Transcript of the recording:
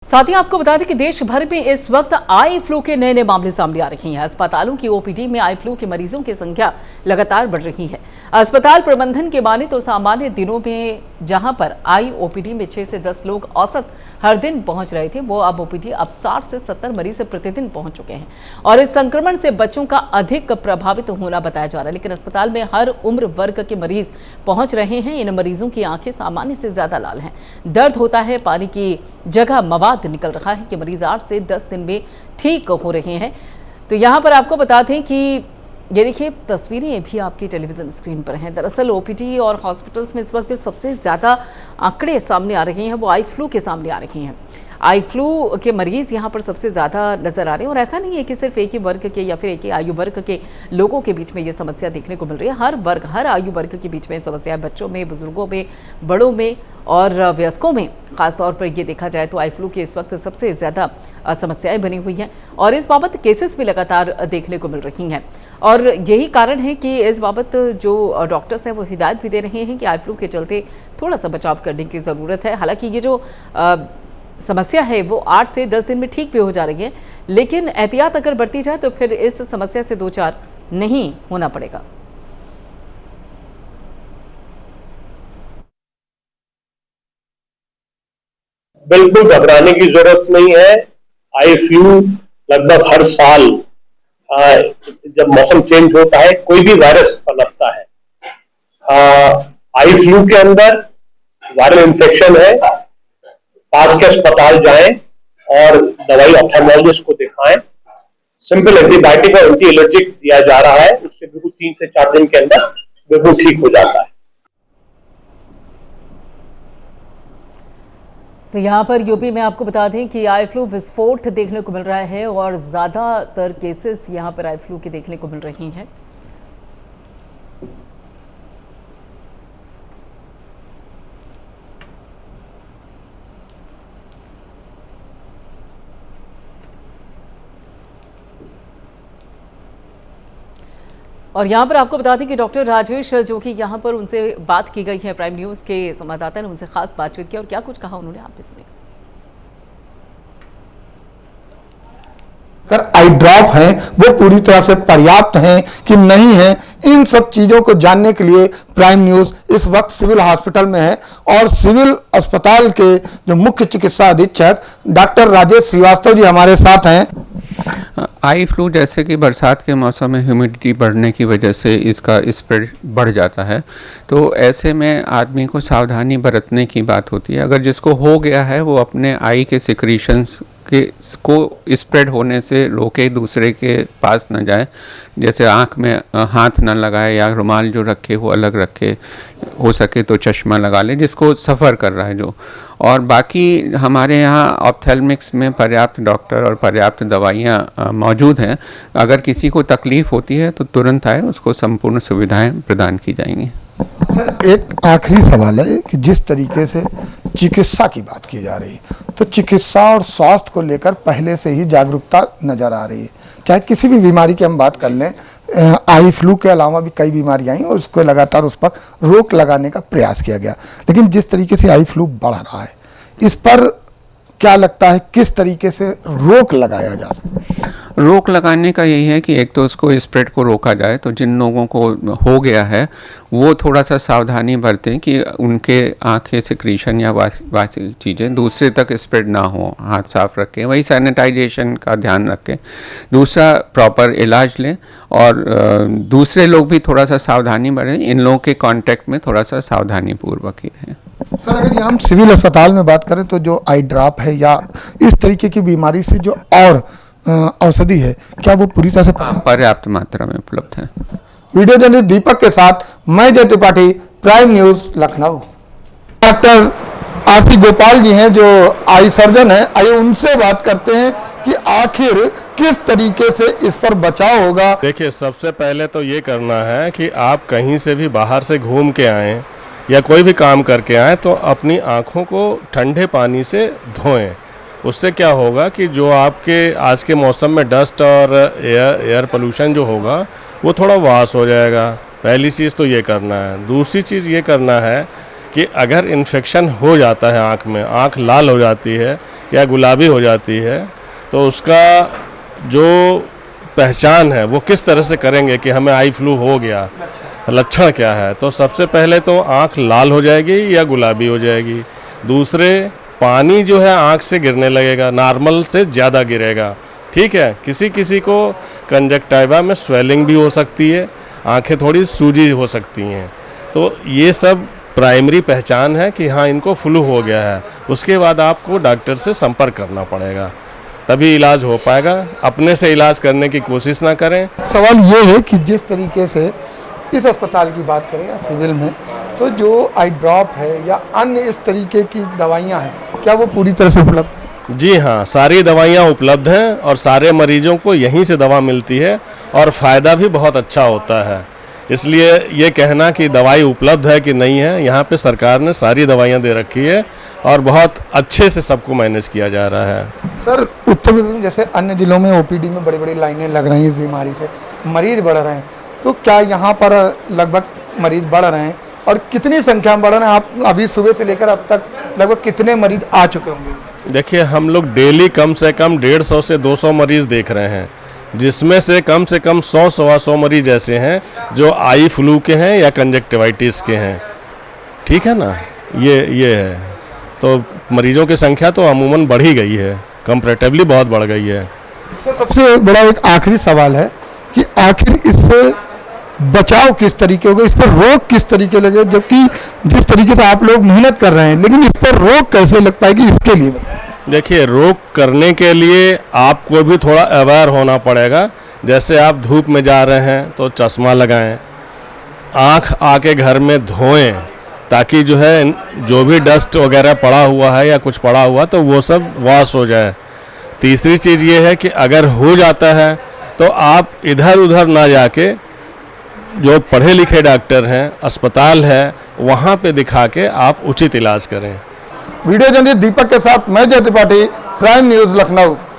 साथ ही आपको बता दें कि देश भर में इस वक्त आई फ्लू के नए मामले सामने आ रहे हैं। अस्पतालों की ओपीडी में आई फ्लू के मरीजों की संख्या लगातार बढ़ रही है। अस्पताल प्रबंधन के माने तो सामान्य दिनों में जहां पर आई ओपीडी में 6 से 10 लोग औसत हर दिन पहुंच रहे थे, वो अब ओपीडी अब 60 से 70 मरीज प्रतिदिन पहुंच चुके हैं और इस संक्रमण से बच्चों का अधिक प्रभावित होना बताया जा रहा है। लेकिन अस्पताल में हर उम्र वर्ग के मरीज पहुंच रहे हैं। इन मरीजों की आंखें सामान्य से ज्यादा लाल हैं, दर्द होता है, पानी की जगह मवाद निकल रहा है कि मरीज 8 से 10 दिन में ठीक हो रहे हैं। तो यहाँ पर आपको बता दें कि ये देखिए तस्वीरें भी आपकी टेलीविजन स्क्रीन पर हैं। दरअसल ओपीडी और हॉस्पिटल्स में इस वक्त सबसे ज़्यादा आंकड़े सामने आ रहे हैं वो आई फ्लू के सामने आ रहे हैं। आई फ्लू के मरीज यहाँ पर सबसे ज़्यादा नजर आ रहे हैं और ऐसा नहीं है कि सिर्फ एक ही वर्ग के या फिर एक ही आयु वर्ग के लोगों के बीच में ये समस्या देखने को मिल रही है। हर वर्ग, हर आयु वर्ग के बीच में समस्या है, बच्चों में, बुजुर्गों में, बड़ों में और वयस्कों में। खासतौर पर ये देखा जाए तो आई फ्लू की इस वक्त सबसे ज़्यादा समस्याएं बनी हुई हैं और इस बाबत केसेस भी लगातार देखने को मिल रही हैं और यही कारण है कि इस बाबत जो डॉक्टर्स हैं वो हिदायत भी दे रहे हैं कि आई फ्लू के चलते थोड़ा सा बचाव करने की ज़रूरत है। हालांकि ये जो समस्या है वो 8 से 10 दिन में ठीक भी हो जा रही है, लेकिन एहतियात अगर बरती जाए तो फिर इस समस्या से 2-4 नहीं होना पड़ेगा। बिल्कुल घबराने की जरूरत नहीं है। आई फ्लू लगभग हर साल जब मौसम चेंज होता है कोई भी वायरस पनपता है। आई फ्लू के अंदर वायरल इन्फेक्शन है, पास के अस्पताल जाएं और दवाई ऑप्थेल्मोलॉजिस्ट को दिखाएं। सिंपल एंटीबायोटिक और एंटी एलर्जिक दिया जा रहा है, उससे बिल्कुल 3 से 4 दिन के अंदर बिल्कुल ठीक हो जाता है। तो यहाँ पर यूपी में आपको बता दें कि आई फ्लू विस्फोट देखने को मिल रहा है और ज़्यादातर केसेस यहाँ पर आई फ्लू के देखने को मिल रही हैं। और यहाँ पर आपको बता दें कि डॉक्टर राजेश, जो कि यहाँ पर उनसे बात की गई है, प्राइम न्यूज़ के संवाददाता ने उनसे खास बातचीत की और क्या कुछ कहा उन्होंने, आप भी सुनिए। आई ड्रॉप हैं वो पूरी तरह से पर्याप्त हैं कि नहीं है, इन सब चीजों को जानने के लिए प्राइम न्यूज इस वक्त सिविल हॉस्पिटल में है और सिविल अस्पताल के जो मुख्य चिकित्सा अधीक्षक डॉक्टर राजेश श्रीवास्तव जी हमारे साथ हैं। आई फ्लू जैसे कि बरसात के मौसम में ह्यूमिडिटी बढ़ने की वजह से इसका स्प्रेड बढ़ जाता है, तो ऐसे में आदमी को सावधानी बरतने की बात होती है। अगर जिसको हो गया है वो अपने आई के सिक्रीशंस को स्प्रेड होने से रोके, दूसरे के पास न जाए, जैसे आँख में हाथ न लगाए या रुमाल जो रखे वो अलग रखे, हो सके तो चश्मा लगा ले जिसको सफ़र कर रहा है जो। और बाकी हमारे यहाँ ऑप्थेल्मिक्स में पर्याप्त डॉक्टर और पर्याप्त दवाइयाँ मौजूद हैं। अगर किसी को तकलीफ़ होती है तो तुरंत आए, उसको संपूर्ण सुविधाएं प्रदान की जाएंगी। सर एक आखिरी सवाल है कि जिस तरीके से चिकित्सा की बात की जा रही है तो चिकित्सा और स्वास्थ्य को लेकर पहले से ही जागरूकता नजर आ रही है। चाहे किसी भी बीमारी की हम बात कर लें, आई फ्लू के अलावा भी कई बीमारियां आई और उसको लगातार उस पर रोक लगाने का प्रयास किया गया, लेकिन जिस तरीके से आई फ्लू बढ़ रहा है इस पर क्या लगता है किस तरीके से रोक लगाया जा सकता है? रोक लगाने का यही है कि एक तो उसको स्प्रेड को रोका जाए, तो जिन लोगों को हो गया है वो थोड़ा सा सावधानी बरतें कि उनके आँखें सिक्रीशन या वासी चीज़ें दूसरे तक स्प्रेड ना हो, हाथ साफ रखें, वही सैनिटाइजेशन का ध्यान रखें। दूसरा प्रॉपर इलाज लें और दूसरे लोग भी थोड़ा सा सावधानी बरतें, इन लोगों के कांटेक्ट में थोड़ा सा सावधानी पूर्वक ही रहें। सर अगर हम सिविल अस्पताल में बात करें तो जो आई ड्रॉप है या इस तरीके की बीमारी से जो और औषधि है, क्या वो पूरी तरह से पर्याप्त मात्रा में उपलब्ध है? वीडियो जर्नलिस्ट दीपक के साथ मैं Jay Tripathi, Prime News Lucknow. Doctor RC Gopal ji हैं जो आई सर्जन है, आइए उनसे बात करते हैं कि आखिर किस तरीके से इस पर बचाव होगा। देखिए, सबसे पहले तो ये करना है कि आप कहीं से भी बाहर से घूम के आएँ या कोई भी काम करके आएँ तो अपनी आँखों को ठंडे पानी से धोएं। उससे क्या होगा कि जो आपके आज के मौसम में डस्ट और एयर पोल्यूशन जो होगा वो थोड़ा वॉश हो जाएगा। पहली चीज़ तो ये करना है। दूसरी चीज़ ये करना है कि अगर इन्फेक्शन हो जाता है आँख में, आँख लाल हो जाती है या गुलाबी हो जाती है तो उसका जो पहचान है वो किस तरह से करेंगे कि हमें आई फ्लू हो गया, लक्षण क्या है। तो सबसे पहले तो आँख लाल हो जाएगी या गुलाबी हो जाएगी। दूसरे, पानी जो है आँख से गिरने लगेगा, नॉर्मल से ज़्यादा गिरेगा, ठीक है। किसी किसी को कंजक्टिवा में स्वेलिंग भी हो सकती है, आंखें थोड़ी सूजी हो सकती हैं। तो ये सब प्राइमरी पहचान है कि हाँ इनको फ्लू हो गया है। उसके बाद आपको डॉक्टर से संपर्क करना पड़ेगा, तभी इलाज हो पाएगा। अपने से इलाज करने की कोशिश ना करें। सवाल ये है कि जिस तरीके से इस अस्पताल की बात करें या सिविल में, तो जो आई ड्रॉप है या अन्य इस तरीके की दवाइयाँ हैं, क्या वो पूरी तरह से उपलब्ध? जी हाँ, सारी दवाइयाँ उपलब्ध हैं और सारे मरीजों को यहीं से दवा मिलती है और फ़ायदा भी बहुत अच्छा होता है। इसलिए ये कहना कि दवाई उपलब्ध है कि नहीं है, यहाँ पे सरकार ने सारी दवाइयाँ दे रखी है और बहुत अच्छे से सबको मैनेज किया जा रहा है। सर, उत्तर प्रदेश में जैसे अन्य जिलों में ओपीडी में बड़ी बड़ी लाइनें लग रही हैं इस बीमारी से, मरीज बढ़ रहे हैं, तो क्या यहाँ पर लगभग मरीज बढ़ रहे हैं और कितनी संख्या में बढ़ रहे हैं? आप अभी सुबह से लेकर अब तक लगभग कितने मरीज आ चुके होंगे? देखिए, हम लोग डेली कम से कम 150 से 200 मरीज देख रहे हैं, जिसमें से कम 100-125 मरीज ऐसे हैं जो आई फ्लू के हैं या कंजक्टिवाइटिस के हैं, ठीक है ना। ये है, तो मरीजों की संख्या तो अमूमन बढ़ ही गई है, कंपैरेटिवली बहुत बढ़ गई है। सर, सबसे बड़ा एक आखिरी सवाल है कि आखिर इससे बचाव किस तरीके होगा, इस पर रोक किस तरीके लगे, जबकि जिस तरीके से आप लोग मेहनत कर रहे हैं, लेकिन इस पर रोक कैसे लग पाएगी, इसके लिए? देखिए, रोक करने के लिए आपको भी थोड़ा अवेयर होना पड़ेगा। जैसे आप धूप में जा रहे हैं तो चश्मा लगाएं, आँख आके घर में धोएं, ताकि जो है जो भी डस्ट वगैरह पड़ा हुआ है या कुछ पड़ा हुआ तो वो सब वॉश हो जाए। तीसरी चीज़ ये है कि अगर हो जाता है तो आप इधर उधर ना जाके जो पढ़े लिखे डॉक्टर हैं, अस्पताल है, वहाँ पे दिखा के आप उचित इलाज करें। वीडियो जर्नलिस्ट दीपक के साथ मैं जय त्रिपाठी, प्राइम न्यूज़ लखनऊ।